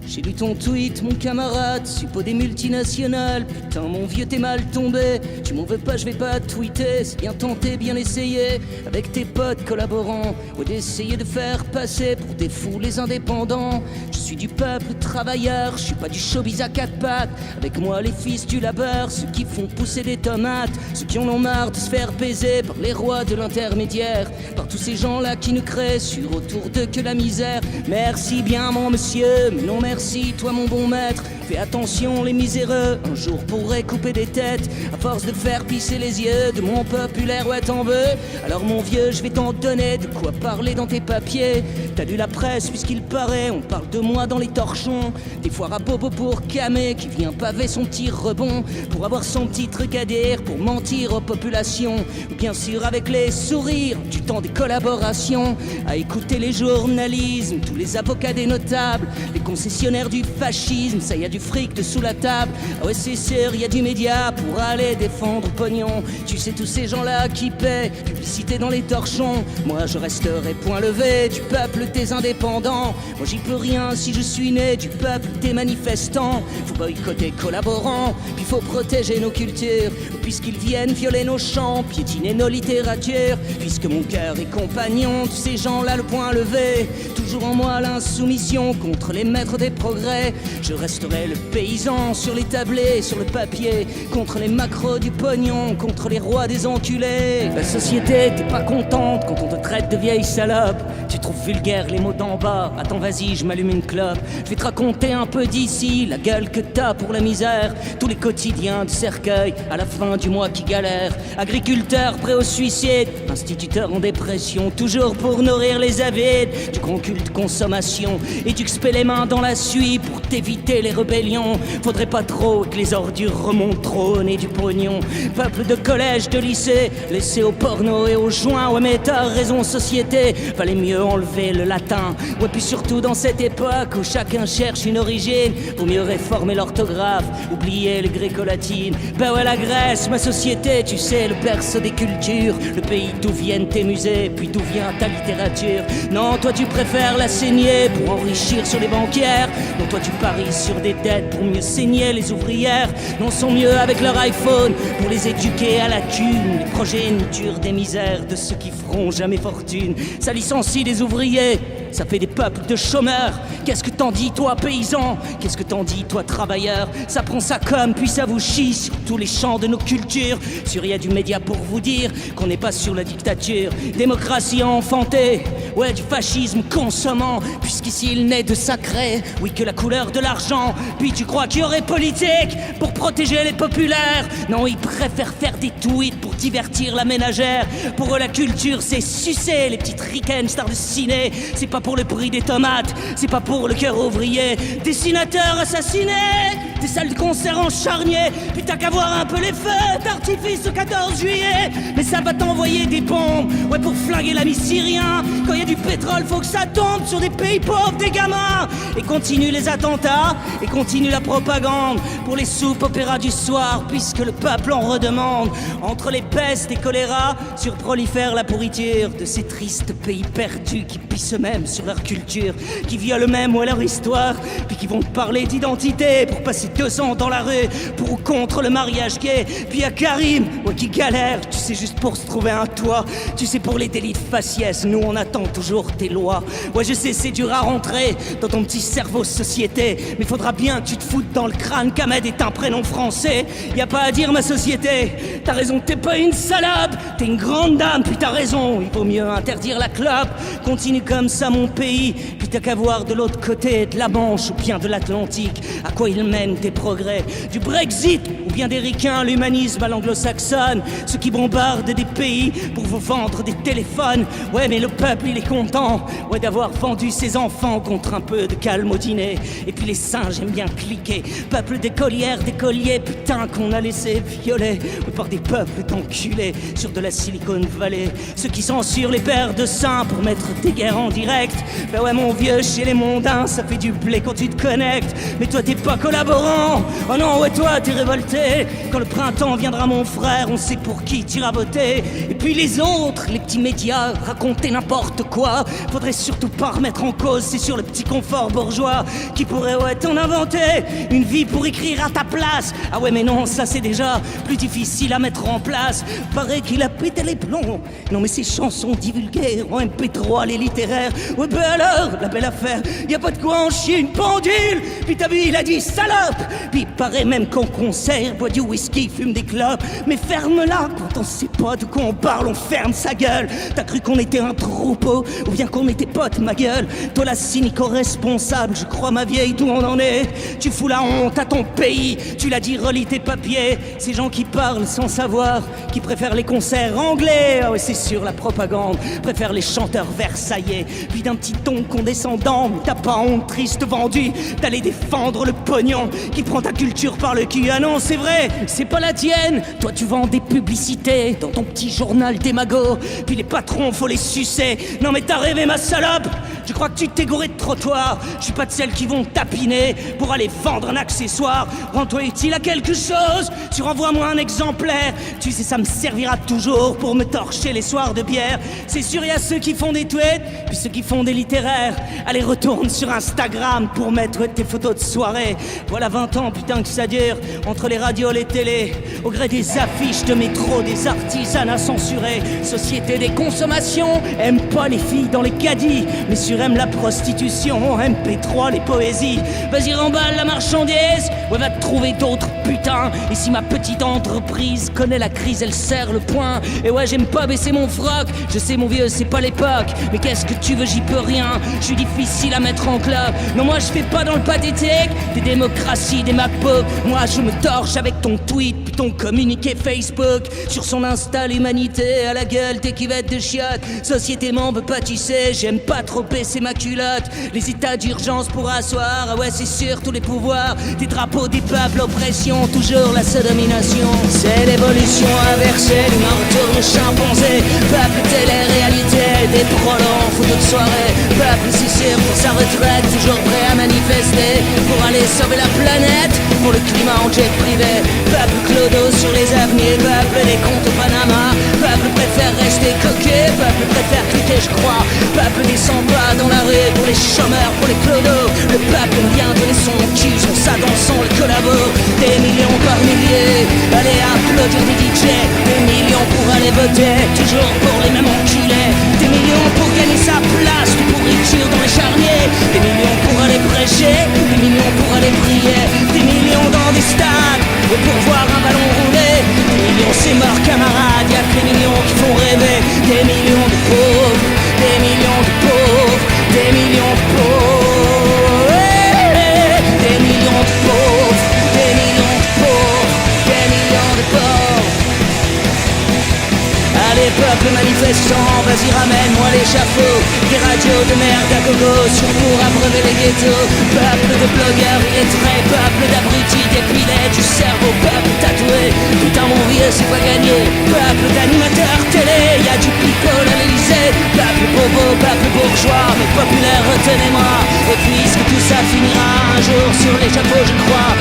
J'ai lu ton tweet, mon camarade, suppôt des multinationales. Putain, mon vieux, t'es mal tombé. Tu m'en veux pas, je vais pas tweeter. C'est bien tenté, bien essayé, avec tes potes collaborants, ou d'essayer de faire passer pour des fous les indépendants. Je suis du peuple travailleur, je suis pas du showbiz à quatre pattes. Avec moi, les fils du labeur, ceux qui font pousser des tomates, ceux qui en ont marre de se faire baiser par les rois de l'intermédiaire, par tous ces gens-là qui ne créent sur autour d'eux que la misère. Merci bien, mon monsieur, mais non merci, toi mon bon maître. Fais attention, les miséreux, un jour pourraient couper des têtes à force de faire pisser les yeux de mon populaire, ouais t'en veux. Alors mon vieux, je vais t'en donner de quoi parler dans tes papiers. T'as lu la presse, puisqu'il paraît, on parle de moi dans les torchons. Des foires à bobo pour Camé qui vient paver son petit rebond, pour avoir son petit truc à dire, pour mentir aux populations. Bien sûr avec les sourires du temps des collaborations, à écouter les journalismes, tous les avocats des notables, les concessionnaires du fascisme. Ça y a du fric de sous la table. Ah ouais c'est sûr, y a du média pour aller défendre pognon. Tu sais tous ces gens-là qui paient publicité dans les torchons. Moi je resterai point levé du peuple des indépendants. Moi j'y peux rien si je suis né du peuple des manifestants. Faut boycotter collaborants, puis faut protéger nos cultures, puisqu'ils viennent violer nos chants, piétiner nos littératures. Puisque mon cœur est compagnon de ces gens-là, le point levé, toujours en moi l'insoumission contre les maîtres des progrès. Je resterai le paysan sur les tablés, sur le papier, contre les macros du pognon, contre les rois des enculés. La société, t'es pas contente quand on te traite de vieille salope. Tu trouves vulgaire les mots d'en bas. Attends vas-y, je m'allume une clope. Je vais te raconter un peu d'ici la gueule que t'as pour la misère. Tous les quotidiens de cercueil à la fin du mois qui galèrent. Agriculteurs prêts au suicide, instituteurs en dépression, toujours pour nourrir les avides du grand culte consommation. Et tu expées les mains dans la suie pour t'éviter les rebelles. Faudrait pas trop que les ordures remontent trop au nez du pognon. Peuple de collège, de lycée, laissé au porno et aux joints. Ouais mais t'as raison société, fallait mieux enlever le latin. Ouais puis surtout dans cette époque où chacun cherche une origine, pour mieux réformer l'orthographe, oublier le gréco-latine. Ben ouais la Grèce, ma société, tu sais, le berceau des cultures, le pays d'où viennent tes musées, puis d'où vient ta littérature. Non, toi tu préfères la saigner pour enrichir sur les banquières. Non, toi tu paries sur des dettes pour mieux saigner les ouvrières. Non, sont mieux avec leur iPhone pour les éduquer à la thune, les progénitures des misères de ceux qui feront jamais fortune. Ça licencie des ouvriers, ça fait des peuples de chômeurs. Qu'est-ce que t'en dis toi paysan? Qu'est-ce que t'en dis toi travailleur? Ça prend ça comme puis ça vous chie sur tous les champs de nos cultures. Sur y a du média pour vous dire qu'on n'est pas sur la dictature. Démocratie enfantée, ouais du fascisme consommant, puisqu'ici il naît de sacré, oui que la couleur de l'argent. Puis tu crois qu'il y aurait politique pour protéger les populaires? Non, ils préfèrent faire des tweets pour divertir la ménagère. Pour eux la culture c'est sucer les petites ricaines stars de ciné. C'est pas pour le prix des tomates, c'est pas pour le cœur ouvrier. Dessinateurs assassinés, des salles de concert en charnier. Puis t'as qu'à voir un peu les feux d'artifice au 14 juillet. Mais ça va t'envoyer des bombes, ouais pour flinguer l'ami syrien. Quand y a du pétrole faut que ça tombe sur des pays pauvres, des gamins. Et continue les attentats, et continue la propagande pour les soupes opéras du soir, puisque le peuple en redemande. Entre les pestes et choléra surprolifère la pourriture de ces tristes pays perdus qui pissent eux-mêmes sur leur culture, qui violent même ouais, leur histoire, puis qui vont te parler d'identité pour passer 2 ans dans la rue pour ou contre le mariage gay. Puis à Karim, ouais qui galère, tu sais juste pour se trouver un toit. Tu sais pour les délits de faciès, nous on attend toujours tes lois. Ouais je sais c'est dur à rentrer dans ton petit cerveau société, mais faudra bien que tu te foutes dans le crâne qu'Ahmed est un prénom français. Y a pas à dire ma société, t'as raison t'es pas une salope, t'es une grande dame, puis t'as raison, il vaut mieux interdire la clope. Continue comme ça mon pays, puis t'as qu'à voir de l'autre côté de la Manche ou bien de l'Atlantique à quoi ils mènent tes progrès. Du Brexit ou bien des ricains, l'humanisme à l'anglo-saxonne, ceux qui bombardent des pays pour vous vendre des téléphones. Ouais mais le peuple il est content, ouais d'avoir vendu ses enfants contre un peu de calme au dîner. Et puis les singes aiment bien cliquer, peuple d'écolières, d'écoliers, putain qu'on a laissé violer par des peuples d'enculés sur de la Silicon Valley. Ceux qui censurent les paires de seins pour mettre des guerres en direct. Ben ouais mon vieux, chez les mondains ça fait du blé quand tu te connectes. Mais toi t'es pas collaborant, oh non ouais toi t'es révolté. Quand le printemps viendra mon frère, on sait pour qui tu iras voter. Et puis les autres, les petits médias, raconter n'importe quoi. quoi. Faudrait surtout pas remettre en cause, c'est sur le petit confort bourgeois qui pourrait t'en inventer une vie pour écrire à ta place. Ah ouais mais non, ça c'est déjà plus difficile à mettre en place. Paraît qu'il a pété les plombs. Non mais ces chansons divulguées en MP3, les littéraires. Ouais ben alors, la belle affaire, y a pas de quoi en chier une pendule. Puis t'as vu, il a dit salope. Puis il paraît même qu'en concert, boit du whisky, fume des clopes. Mais ferme-la, quand on sait pas de quoi on parle, on ferme sa gueule. T'as cru qu'on était un troupeau, ou bien qu'on était potes, ma gueule. Toi la cynico-responsable, je crois ma vieille, d'où on en est. Tu fous la honte à ton pays, tu l'as dit, relis tes papiers. Ces gens qui parlent sans savoir, qui préfèrent les concerts anglais. Ah ouais c'est sûr, la propagande préfère les chanteurs versaillais. Puis d'un petit ton condescendant, t'as pas honte, triste vendu, d'aller défendre le pognon qui prend ta culture par le cul. Ah non c'est vrai, c'est pas la tienne. Toi tu vends des publicités dans ton petit journal démago, puis les patrons faut les sucer. Non mais t'as rêvé ma salope. Je crois que tu t'es gouré de trottoir. Je suis pas de celles qui vont tapiner pour aller vendre un accessoire. Rends-toi utile à quelque chose, tu renvoies-moi un exemplaire. Tu sais ça me servira toujours pour me torcher les soirs de bière. C'est sûr y a ceux qui font des tweets, puis ceux qui font des littéraires. Allez retourne sur Instagram pour mettre tes photos de soirée. Voilà 20 ans putain que ça dure, entre les radios, les télés, au gré des affiches de métro, des artisanats censurés. Société des consommations, aime pas les filles dans les caddies, mais sur aime la prostitution, MP3 les poésies. Vas-y remballe la marchandise, ouais va te trouver d'autres putains. Et si ma petite entreprise connaît la crise, elle serre le poing. Et ouais j'aime pas baisser mon froc, je sais mon vieux c'est pas l'époque, mais qu'est-ce que tu veux, j'y peux rien. Je suis difficile à mettre en club. Non moi je fais pas dans le pathétique, des démocraties, des MacBooks. Moi je me torche avec ton tweet, puis ton communiqué Facebook. Sur son Insta l'humanité à la gueule, tes cuvettes de chiottes. Société membre pâtissée, j'aime pas trop baisser ma culotte. Les états d'urgence pour asseoir, ah ouais c'est sûr tous les pouvoirs. Des drapeaux, des peuples, oppression, toujours la domination. C'est l'évolution inversée, l'humain retourne chimpanzé. Peuple télé-réalité, des prolongs, photos de soirée. Peuple si sûr pour sa retraite, toujours prêt à manifester pour aller sauver la planète, pour le climat en jet privé. Peuple clodo sur les avenirs, peuple des comptes Panama. Peuple préfère rester coquet, peuple préfère cliquer je crois. Peuple descend pas dans la rue pour les chômeurs, pour les clodos. Le peuple vient donner son cul, son ça dansant le collabo. Des millions par milliers, allez applaudir des DJ. Des millions pour aller voter, toujours pour les mêmes enculés. Des millions pour gagner sa place, de pourriture dans les charniers. Des millions pour aller prêcher, des millions pour aller prier. Des millions dans des stades, et pour voir un ballon rouler. Des millions c'est mort camarades, y'a que les millions qui font rêver. Des millions de pauvres, des millions de pauvres, des millions de pauvres. Des millions de pauvres, des millions de pauvres, des millions de pauvres. Allez peuple manifestant, vas-y ramène-moi l'échafaud. Des radios de merde à gogo, sur pour abreuver les ghettos. Peuple de blogueurs illettrés, peuple d'abrutis dépilés du cerveau. Peuple tatoué, putain mon vieux c'est pas gagné. Peuple d'animateurs télé, y'a du picole à l'Elysée. Peuple bobo, peuple bourgeois, mais populaire retenez-moi. Et puisque tout ça finira un jour sur l'échafaud je crois,